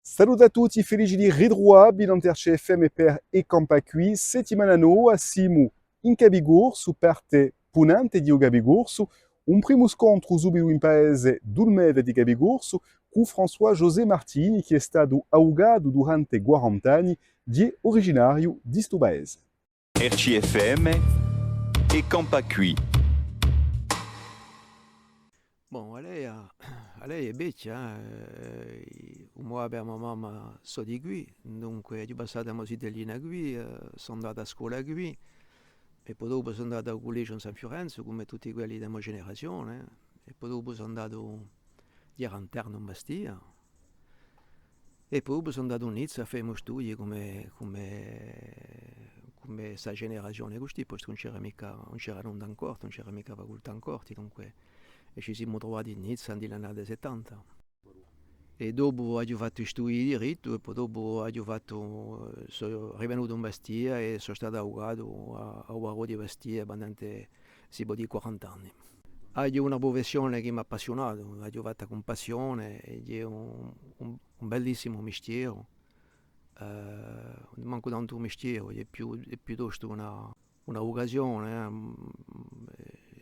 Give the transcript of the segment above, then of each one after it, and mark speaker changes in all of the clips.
Speaker 1: Salut a tutti, felici di ritrovare in CFM per e Campa qui, settimana nuova siamo in Cabigor, su parte punante di Cabigorso, un primo scontro subito in paese d'Ulmeda di Cabigorso con François José Martini che è stato ahogato durante 40 anni di originario di sto paese.
Speaker 2: RCFM e Campacui.
Speaker 3: Bon, lei è vecchia, mo abbiamo mamma so di qui, dunque di passata a Italiana qui, sono andata a scuola qui, e poi dopo sono andato al collegio in San Fiorenzo, come tutti quelli della mia generazione, e poi dopo sono andato di interno in Bastia, e poi dopo sono andato a Nizza a fare i miei studi come sa generazione così, poi non c'era mica, non c'era nulla ancora, non c'era mica facoltà ancora, dunque e ci siamo trovati in Nizza negli anni 70. E dopo ho fatto i studi di diritto e poi dopo sono rivenuto in Bastia e sono stato avvocato a Uaro di Bastia durante si può dire 40 anni. Ho una professione che mi ha appassionato, l'ho fatta con passione ed è un bellissimo mestiere. Non manco tanto un mestiere, è piuttosto una occasione.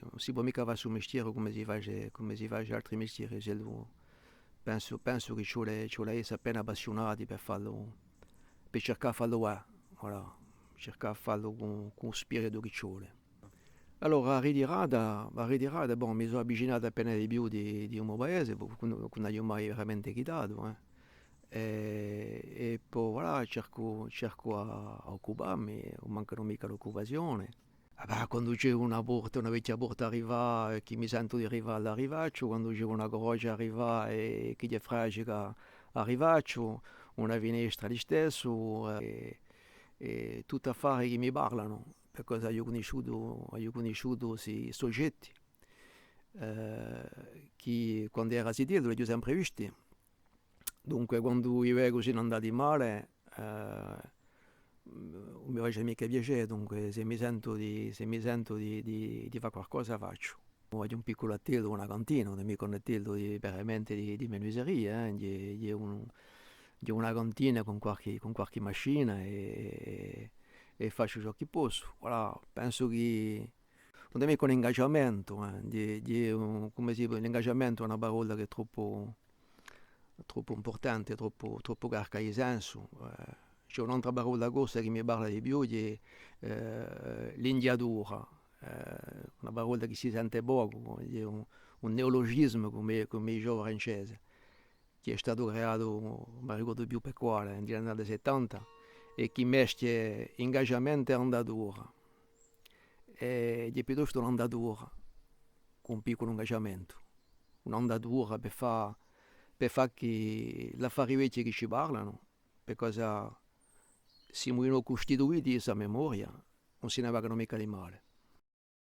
Speaker 3: Non si può mica fare sul mestiere come si fa altri mestieri. Penso che ci vuole essere appena appassionati per farlo, per cercare di farlo, voilà, cercare di farlo con spirito che ci vuole. Allora, la ritirata, bon, mi sono avvicinato appena di più di un mio paese, non ho mai veramente quitato. E poi voilà, cerco a occuparmi, non mancano mica l'occupazione. Quando c'è una vecchia porta arriva, che mi sento di arrivare all'arrivaccio, quando c'è una croce arriva e che è fragile arrivaccio, una finestra di stesso, e tutte affari che mi parlano, perché ho conosciuto questi soggetti che quando era sitiato li ho sempre visti. Dunque quando io vedo che non andati male, non mi faccia mica piacere, dunque se mi sento di fare qualcosa faccio. Ho un piccolo attello, una cantina, non è mica un attello veramente di menuiseria, di una cantina con qualche macchina e faccio ciò che posso. Voilà, penso che non è mica un ingaggiamento, come si dice, l'ingaggiamento è una parola che è troppo importante, troppo carica di senso. C'è un'altra parola grossa che mi parla di più, di l'indiatura, una parola che si sente poco, è un neologismo come i giovani francesi, che è stato creato, non mi ricordo più per quale, negli anni 70, e che mesce ingaggiamento e andatura. Ed è piuttosto un'andatura, con un piccolo ingaggiamento, un'andatura per fare che l'affari vecchi che ci parlano, perché siamo costituiti di questa memoria, non se ne vagano mica di male.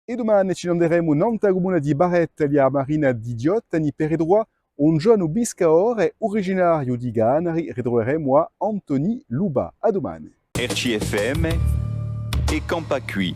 Speaker 1: E domani ci andremo in comune di Barretta, a Marina di Diottani, per ritrovare un giovane biscaore originario di Ganari, ritroveremo a Anthony Luba. A domani.
Speaker 2: RCFM e Campacui.